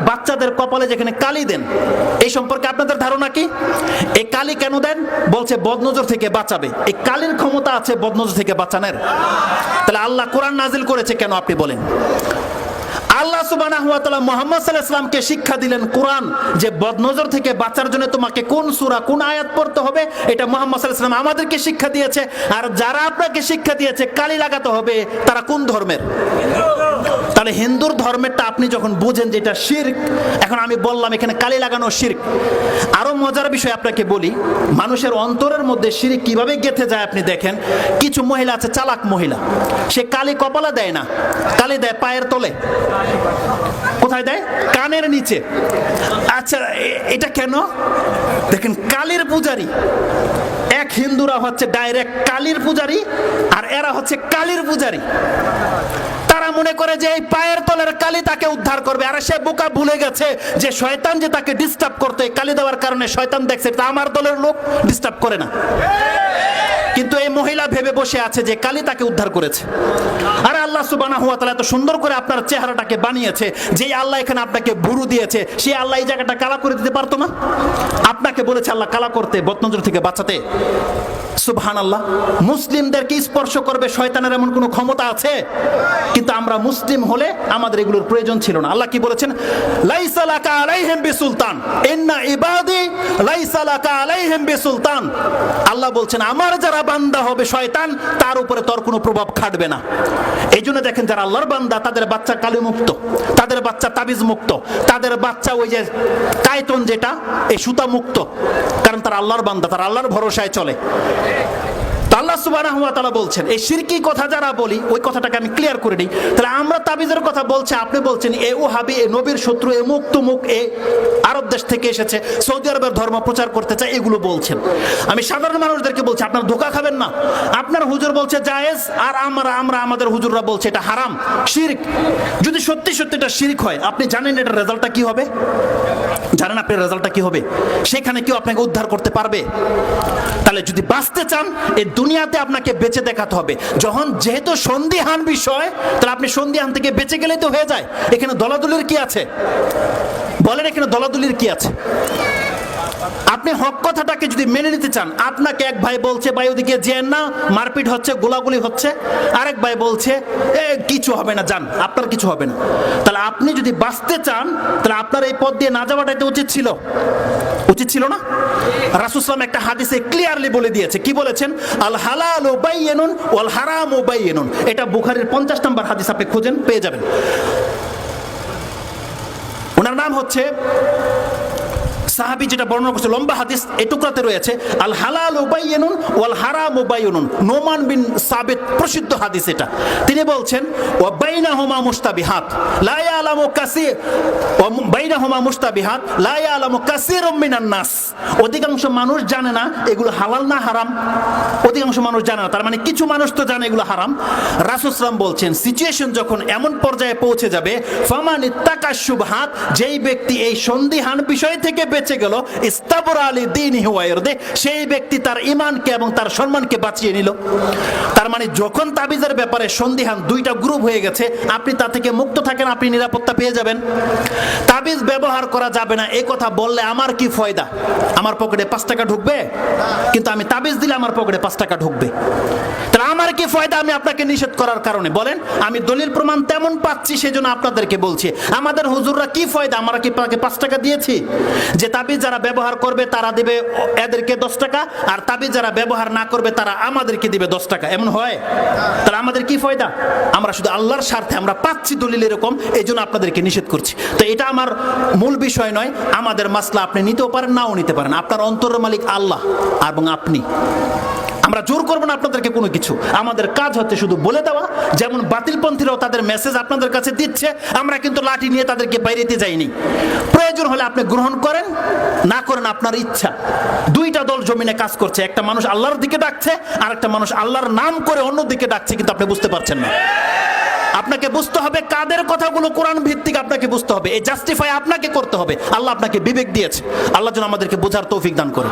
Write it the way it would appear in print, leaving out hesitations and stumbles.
বাচ্চাদের কপালে যেখানে কালি দেন, এই সম্পর্কে আপনাদের ধারণা কি? এই কালি কেন দেন? বলছে বদনজর থেকে বাঁচাবে। এই কালির ক্ষমতা আছে বদনজর থেকে বাঁচানোর? তাহলে আল্লাহ কোরআন নাজিল করেছে কেন আপনি বলেন? আল্লাহ সুবহানাহু ওয়া তাআলা মুহাম্মদ সাল্লাল্লাহু আলাইহি ওয়াসাল্লামকে শিক্ষা দিলেন কোরআন, যে বদনজর থেকে বাঁচার জন্য তোমাকে কোন সূরা কোন আয়াত পড়তে হবে, এটা মুহাম্মদ সাল্লাল্লাহু আলাইহি ওয়াসাল্লাম আমাদেরকে শিক্ষা দিয়েছে। আর যারা আপনাকে শিক্ষা দিয়েছে কালি লাগাতে হবে, তারা কোন ধর্মের? তাহলে হিন্দুর ধর্মেরটা আপনি যখন বুঝেন যে এটা শিরক, এখন আমি বললাম এখানে কালি লাগানো শিরক। আরো মজার বিষয় আপনাকে বলি, মানুষের অন্তরের মধ্যে শিরক কিভাবে গেঁথে যায় আপনি দেখেন। কিছু মহিলা আছে চালাক মহিলা, সে কালি কপালে দেয় না, কালি দেয় পায়ের তলে। কোথায় দেয়? কানের নিচে। আচ্ছা এটা কেন? দেখেন কালির পূজারী, এক হিন্দুরা হচ্ছে ডাইরেক্ট কালির পূজারী, আর এরা হচ্ছে কালির পূজারী। তারা মনে করে যে এই পায়ের তলের কালি তাকে উদ্ধার করবে। আর সে বোকা ভুলে গেছে যে শয়তান যে তাকে ডিস্টার্ব করতে, কালি দেওয়ার কারণে শয়তান দেখছে এটা আমার দলের লোক, ডিস্টার্ব করে না। কিন্তু এই মহিলা ভেবে বসে আছে যে কালি তাকে উদ্ধার করেছে। আর আল্লাহ সুবহানাহু ওয়া তাআলা এত সুন্দর করে আপনার চেহারাটাকে বানিয়েছে, যে আল্লাহ এখানে আপনাকে ভুরু দিয়েছে, সেই আল্লাহ এই জায়গাটা কালা করে দিতে পারতো না? আপনাকে বলেছে আল্লাহ কালা করতে, বদনজর থেকে বাঁচাতে। সুবহানাল্লাহ। মুসলিমদেরকে স্পর্শ করবে শয়তানের এমন কোনো ক্ষমতা আছে? কিন্তু আমরা মুসলিম হলে আমাদের এগুলোর প্রয়োজন ছিল না। আল্লাহ কি বলেছেন? লাইসা লাকা আলাইহিম বিসুলতান ইন্না ইবাদি লাইসা লাকা আলাইহিম বিসুলতান। আল্লাহ বলছেন আমার যারা বান্দা হবে শয়তান, তার উপরে তোর কোনো প্রভাব খাটবে না। এই জন্য দেখেন যারা আল্লাহর বান্দা, তাদের বাচ্চা কালি মুক্ত, তাদের বাচ্চা তাবিজ মুক্ত, তাদের বাচ্চা ওই যে কায়তন যেটা এই সুতা মুক্ত, কারণ তারা আল্লাহর বান্দা, তারা আল্লাহর ভরসায় চলে। আল্লাহ সুবহানাহু ওয়া তাআলা বলছেন এই শিরকি কথা যারা বলি, ওই কথাটাকে আমি ক্লিয়ার করে দিই। তাহলে আমরা তাবিজের কথা বলছি, আপনি বলছেন এ ওহাবি, এ নবীর শত্রু, এ মুখ তুমুক, এ আরব দেশ থেকে এসেছে, সৌদি আরবের ধর্ম প্রচার করতে চায়, এগুলো বলছেন। আমি সাধারণ মানুষদেরকে বলছি আপনারা ধোঁকা খাবেন না। আপনার হুজুর বলছে জায়েজ, আর আমরা আমাদের হুজুররা বলছে এটা হারাম, শিরক। যদি সত্যি সত্যি এটা শিরক হয়, আপনি জানেন এটার রেজাল্টটা কি হবে? জানেন আপনার রেজাল্টটা কি হবে? সেখানে কেউ আপনাকে উদ্ধার করতে পারবে? তাহলে যদি বাঁচতে চান এই দুনিয়াতে আপনাকে বেঁচে দেখাতে হবে। যখন যেহেতু সন্দিহান বিষয়, তাহলে আপনি সন্দিহান থেকে বেঁচে গেলেই তো হয়ে যায়। এখানে দলাদলির কি আছে বলেন? এখানে দলাদলির কি আছে? আপনি হক কথাটাকে যদি মেনে নিতে চান, আপনাকে এক ভাই বলছে ভাই ওদিকে যেন না, মারপিট হচ্ছে, গোলাগুলি হচ্ছে, আরেক ভাই বলছে কিছু হবে না, যান, আপনার কিছু হবে না। তাহলে আপনি যদি বাঁচতে চান, তাহলে আপনার এই পথ দিয়ে না যাওয়াটাই তো উচিত ছিল, উচিত ছিল না? রাসূল সাল্লাল্লাহু একটা হাদিসে ক্লিয়ারলি বলে দিয়েছে, কি বলেছেন? আল হালালু বাইয়িনুন ওয়াল হারামু বাইয়িনুন। এটা বুখারীর 50 নম্বর হাদিস, আপনি খোঁজেন পেয়ে যাবেন। ওনার নাম হচ্ছে সাহাবী, যেটা বর্ণনা করছে লম্বা হাদিস, এই টুকরাতে রয়েছে আল হালালু বাইয়িনুন ওয়াল হারামু বাইয়িনুন। নোমান বিন সাবিত, প্রসিদ্ধ হাদিস এটা। তিনি বলছেন ওয়া বাইনাহুমা মুশতাবিহাত লা ইয়ালামু কাসীর, ওয়া বাইনাহুমা মুশতাবিহাত লা ইয়ালামু কাসীরুম মিনান নাস। অধিকাংশ মানুষ জানে না এগুলো হালাল না হারাম, অধিকাংশ মানুষ জানে না। তার মানে কিছু মানুষ তো জানে এগুলো হারাম। রাসূল সাল্লাল্লাহু বলছেন সিচুয়েশন যখন এমন পর্যায়ে পৌঁছে যাবে, ফামান ইত্তাকা শুবহাত, যেই ব্যক্তি এই সন্দিহান বিষয় থেকে বেঁচে গেল, ইস্তাবরা আলি দীনিহি ওয়া ইরদি, সেই ব্যক্তি তার ঈমানকে এবং তার সম্মানকে বাঁচিয়ে নিল। তার মানে যখন তাবিজের ব্যাপারে সন্দিহান দুইটা গ্রুপ হয়ে গেছে, আপনি তা থেকে মুক্ত থাকেন, আপনি নিরাপত্তা পেয়ে যাবেন। তাবিজ ব্যবহার করা যাবে না এই কথা বললে আমার কি ফায়দা? আমার পকেটে 5 টাকা ঢুকবে, কিন্তু আমি তাবিজ দিলে আমার পকেটে 5 টাকা ঢুকবে। তাহলে আমার কি ফায়দা আমি আপনাকে নিষেধ করার কারণে? বলেন। আমি দলিল প্রমাণ তেমন পাচ্ছি, সেজন্য আপনাদেরকে বলছি। আমাদের হুজুররা কি ফায়দা? আমরা কি 5 টাকা দিয়েছি যে তাবিজ যারা ব্যবহার করবে তারা দিবে এদেরকে 10 টাকা, আর তাবিজ যারা ব্যবহার না করবে তারা আমাদেরকে দিবে 10 টাকা? এমন হয়? তাহলে আমাদের কি ফায়দা? আমরা শুধু আল্লাহর স্বার্থে আমরা পাচ্ছি দলিল এরকম, এই জন্য আপনাদেরকে নিষেধ করছি। তো এটা আমার মূল বিষয় নয়। আমাদের মাসলা আপনি নিতেও পারেন, নাও নিতে পারেন। আপনার অন্তরের মালিক আল্লাহ এবং আপনি। আমরা জোর করবো না আপনাদেরকে কোনো কিছু। আমাদের কাজ হচ্ছে শুধু বলে দেওয়া। যেমন বাতিলপন্থীরাও তাদের মেসেজ আপনাদের কাছে দিচ্ছে, আমরা কিন্তু লাঠি নিয়ে তাদেরকে বাইরেতে যাইনি। প্রয়োজন হলে আপনি গ্রহণ করেন, না করেন আপনার ইচ্ছা। দুইটা দল জমিনে কাজ করছে, একটা মানুষ আল্লাহর দিকে ডাকছে, আর একটা মানুষ আল্লাহর নাম করে অন্য দিকে ডাকছে, কিন্তু আপনি বুঝতে পারছেন না। আপনাকে বুঝতে হবে কাদের কথাগুলো কোরআন ভিত্তিক, আপনাকে বুঝতে হবে। এই জাস্টিফাই আপনাকে করতে হবে। আল্লাহ আপনাকে বিবেক দিয়েছে। আল্লাহ যেন আমাদেরকে বোঝার তৌফিক দান করে।